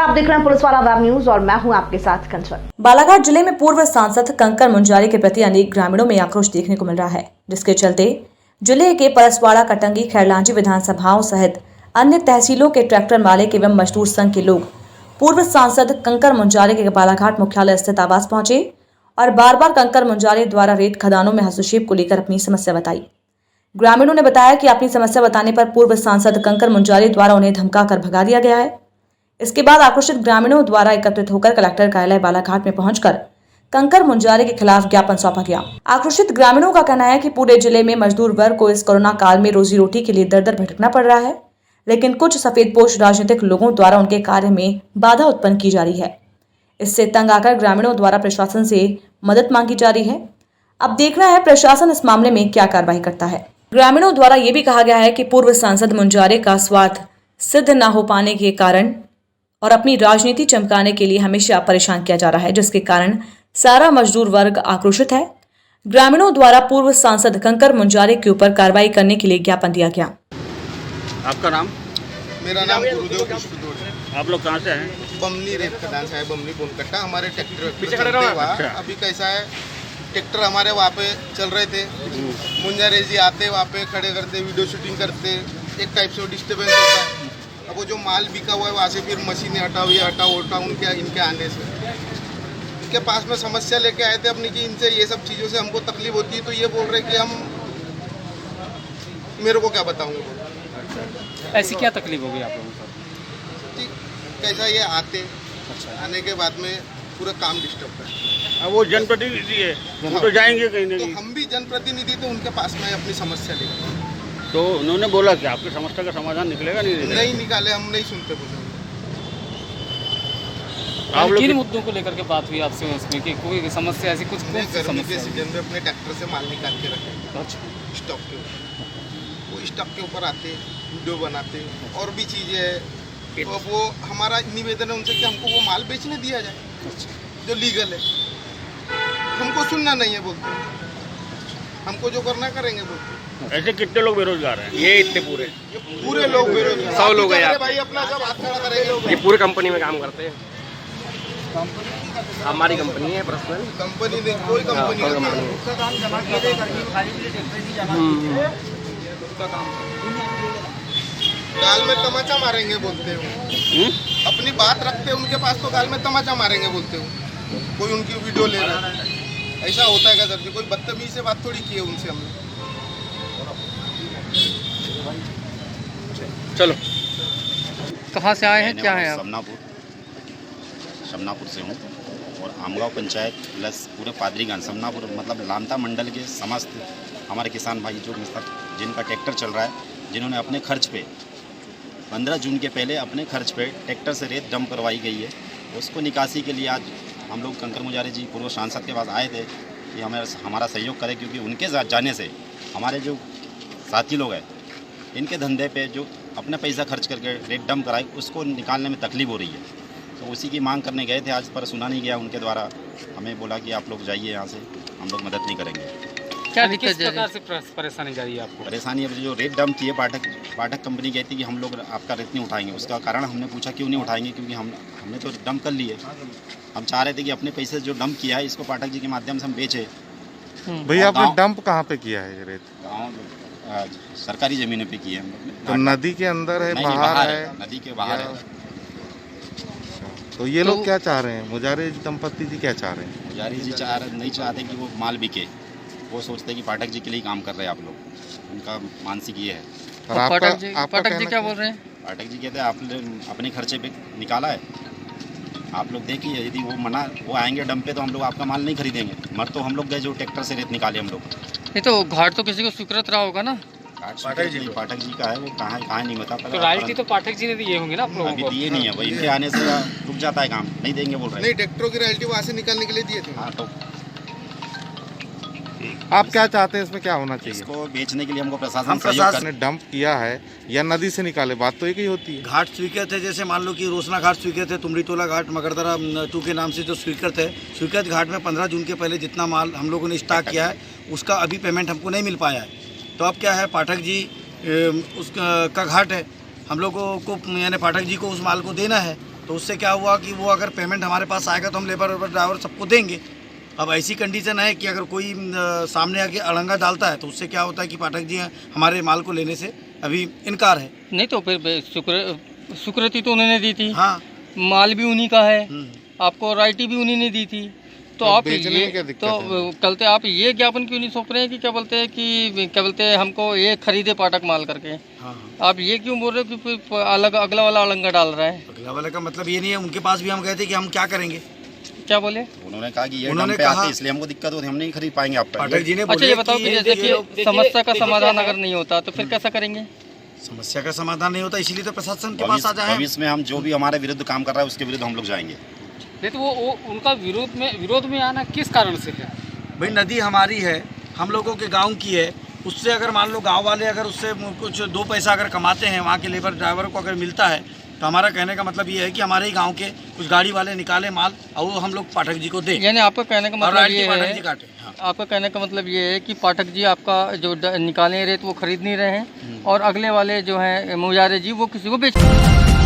आप देख रहे हैं पुलिसवाला वेब न्यूज और मैं हूं आपके साथ कंचन। बालाघाट जिले में पूर्व सांसद कंकर मुंजारी के प्रति अनेक ग्रामीणों में आक्रोश देखने को मिल रहा है, जिसके चलते जिले के परसवाड़ा, कटंगी, खैरलांजी विधानसभाओं सहित अन्य तहसीलों के ट्रैक्टर मालिक एवं मजदूर संघ के लोग पूर्व सांसद कंकर मुंजारी के बालाघाट मुख्यालय स्थित आवास पहुंचे और बार बार कंकर मुंजारी द्वारा रेत खदानों में हस्तक्षेप को लेकर अपनी समस्या बताई। ग्रामीणों ने बताया कि अपनी समस्या बताने पर पूर्व सांसद कंकर मुंजारी द्वारा उन्हें धमकाकर भगा दिया गया है। इसके बाद आक्रोशित ग्रामीणों द्वारा एकत्रित होकर कलेक्टर कार्यालय बालाघाट में पहुंचकर कंकर मुंजारी के खिलाफ ज्ञापन सौंपा गया। आक्रोशित ग्रामीणों का कहना है कि पूरे जिले में मजदूर वर्ग को इस कोरोना काल में रोजी रोटी के लिए दर दर भटकना पड़ रहा है, लेकिन कुछ सफेदपोश राजनीतिक लोगों द्वारा उनके कार्य में बाधा उत्पन्न की जा रही है। इससे तंग आकर ग्रामीणों द्वारा प्रशासन से मदद मांगी जा रही है। अब देखना है प्रशासन इस मामले में क्या कार्रवाई करता है। ग्रामीणों द्वारा ये भी कहा गया है कि पूर्व सांसद मुंजारी का स्वार्थ सिद्ध न हो पाने के कारण और अपनी राजनीति चमकाने के लिए हमेशा परेशान किया जा रहा है, जिसके कारण सारा मजदूर वर्ग आक्रोशित है। ग्रामीणों द्वारा पूर्व सांसद कंकर मुंजारी के ऊपर कार्रवाई करने के लिए ज्ञापन दिया गया। आपका नाम? मेरा नाम गुरुदेव पुष्पदोड़ है। आप लोग कहाँ से हैं? बमनी रेत खदान से है, बमनी बोनकट्टा। हमारे ट्रैक्टर अभी कैसा है, ट्रैक्टर हमारे वहाँ पे चल रहे थे, मुंजारी जी आते वहाँ पे खड़े करते, वीडियो शूटिंग करते, एक टाइप से डिस्टर्बेंस होता है। अब वो जो माल बिका हुआ है वहाँ से फिर मशीनें हटाओ, ये हटाओ हटाओ, इनके आने से इनके पास में समस्या लेके आए थे अपनी कि इनसे ये सब चीज़ों से हमको तकलीफ होती है, तो ये बोल रहे कि हम मेरे को क्या बताऊँगा। ऐसी क्या तकलीफ होगी आप लोगों को? कैसा ये आने के बाद में पूरा काम डिस्टर्ब कर। वो जनप्रतिनिधि है, वो तो जाएंगे कहीं ना तो कहीं। हम भी जनप्रतिनिधि तो उनके पास में अपनी समस्या लेकर। तो उन्होंने बोला कि आपकी समस्या का समाधान निकलेगा नहीं निकाले, हम नहीं सुनते कुछ। आप लोग किन मुद्दों को लेकर के बात हुई आपसे उसमें कि कोई समस्या ऐसी कुछ गर्मी के सीजन में अपने ट्रैक्टर से माल निकाल के रखे स्टॉक के ऊपर, वो स्टॉक के ऊपर आते, वीडियो बनाते, और भी चीज़ें है। तो वो हमारा निवेदन है उनसे कि हमको वो माल बेचने दिया जाए जो लीगल है। हमको सुनना नहीं है बोलते, हमको जो करना करेंगे बोलते। ऐसे कितने लोग बेरोजगार हैं? ये इतने पूरे लोग बेरोजगार। 100 लोग हैं यहाँ। भाई अपना जब हाथ खड़ा करेंगे। ये पूरे कंपनी में काम करते हैं। हमारी कंपनी है पर्सनल। कंपनी नहीं, कोई कंपनी नहीं। गाल में तमाचा मारेंगे बोलते हो। अपनी बात रखते हैं उनके पास तो गाल में तमाचा मारेंगे बोलते हो। कोई उनकी वीडियो ले रहा है, ऐसा होता है क्या सर जी? कोई बदतमीज से बात थोड़ी की है उनसे हमने। चलो, कहाँ से आए हैं, क्या है आप? समनापुर से हूँ और आमगांव पंचायत प्लस पूरे पादरीगंज समनापुर मतलब लामता मंडल के समस्त हमारे किसान भाई जो जिनका ट्रैक्टर चल रहा है, जिन्होंने अपने खर्च पे 15 जून के पहले अपने खर्च पे ट्रैक्टर से रेत डंप करवाई गई है, उसको निकासी के लिए आज हम लोग कंकर मुंजारी जी पूर्व सांसद के पास आए थे कि हमारा सहयोग करें, क्योंकि उनके जाने से हमारे जो साथी लोग हैं इनके धंधे पे जो अपना पैसा खर्च करके रेत डंप कराई उसको निकालने में तकलीफ हो रही है। तो उसी की मांग करने गए थे आज, पर सुना नहीं गया उनके द्वारा। हमें बोला कि आप लोग जाइए यहाँ से, हम लोग मदद नहीं करेंगे। क्या किस प्रकार से परेशानी जा रही है आपको? परेशानी अब जो रेत डंप की है, पाठक कंपनी कहती कि हम लोग आपका रेत नहीं उठाएंगे। उसका कारण हमने पूछा क्यों नहीं उठाएंगे, क्योंकि हमने तो डंप कर लिए। हम चाह रहे थे कि अपने पैसे जो डंप किया है इसको पाठक जी के माध्यम से हम बेचें। भैया आपने डंप कहाँ पे किया है ये रेत? गाँव सरकारी ज़मीनों पे किए हैं। तो नदी के अंदर है, बाहर है? नदी के बाहर है। तो ये लोग क्या चाह रहे हैं? मुंजारी दंपति जी क्या चाह रहे हैं? मुंजारी जी नहीं चाहते कि वो माल बिके, वो सोचते कि पाठक जी के लिए काम कर रहे हैं आप लोग। उनका मानसिक ये है। और पाठक जी क्या बोल रहे हैं? पाठक जी कहते हैं आपने अपने खर्चे पे निकाला है, आप लोग देखिए, यदि वो आएंगे डंप पे तो हम लोग आपका माल नहीं खरीदेंगे। मर तो हम लोग गए जो ट्रैक्टर से रेत निकाले हम लोग। नहीं तो घाट तो किसी को स्वीकृत रहा होगा ना? पाठक जी का है, वो कहाँ नहीं बता। तो रॉयल्टी तो पाठक जी ने दिए होंगे ना आप लोगों अभी को? दिए नहीं है, वही इनके आने से रुक जाता है काम, नहीं देंगे बोल रहे हैं। नहीं, ट्रैक्टरों की रॉयल्टी वहाँ से निकालने के लिए दिए थे। हाँ, तो आप क्या चाहते हैं, इसमें क्या होना चाहिए? इसको बेचने के लिए हमको प्रशासन ने डंप किया है या नदी से निकाले, बात तो एक ही होती है। घाट स्वीकृत है, जैसे मान लो कि रोसना घाट स्वीकृत है, तुमरीटोला घाट मगरदरा 2 के नाम से जो स्वीकृत है, स्वीकृत घाट में 15 जून के पहले जितना माल हम लोगों ने स्टॉक किया है उसका अभी पेमेंट हमको नहीं मिल पाया है। तो अब क्या है, पाठक जी उसका घाट है, हम लोगों को यानी पाठक जी को उस माल को देना है। तो उससे क्या हुआ कि वो अगर पेमेंट हमारे पास आएगा तो हम लेबर ड्राइवर सबको देंगे। अब ऐसी कंडीशन है कि अगर कोई सामने आके अड़ंगा डालता है तो उससे क्या होता है कि पाठक जी हमारे माल को लेने से अभी इनकार है। नहीं तो फिर स्वीकृति तो उन्होंने दी थी, हाँ, माल भी उन्हीं का है, आपको राइटी भी उन्हीं ने दी थी, तो आप बेचने में क्या ये दिक्कत तो है? कलते आप ये ज्ञापन क्यों नहीं सौंप रहे हैं कि क्या बोलते हैं हमको ये खरीदे पाठक माल करके? हाँ, आप ये क्यों बोल रहे हो कि फिर अलग अगला वाला अड़ंगा डाल रहा है? अगला वाले का मतलब ये नहीं है। उनके पास भी हम गए थे कि हम क्या करेंगे, क्या बोले? उन्होंने कहा कि ये उन्होंने डंप पे कहा- आते इसलिए हमको दिक्कत होती है, हम नहीं खरीद पाएंगे आप पाठक जी ने अच्छा बोले ये बताओ कि जैसे ये कि समस्या का समाधान अगर नहीं होता तो फिर कैसा करेंगे? समस्या का समाधान नहीं होता, इसीलिए तो प्रशासन के पास आ जाए। भविष्य में हम जो भी हमारे विरुद्ध काम कर रहा है उसके विरुद्ध हम लोग जाएंगे। नहीं तो वो उनका विरोध में आना किस कारण से है? भाई नदी हमारी है, हम लोगों के गांव की है, उससे अगर मान लो गांव वाले अगर उससे कुछ 2 पैसा अगर कमाते हैं, वहाँ के लेबर ड्राइवर को अगर मिलता है, तो हमारा कहने का मतलब ये है कि हमारे ही गांव के कुछ गाड़ी वाले निकाले माल और वो हम लोग पाठक जी को दें, यानी आपका कहने का और मतलब राइट ये की पाठक है, जी काटे। हाँ। आपका कहने का मतलब ये है कि पाठक जी आपका जो निकाले रेत वो खरीद नहीं रहे हैं और अगले वाले जो हैं मुजारे जी वो किसी को बेच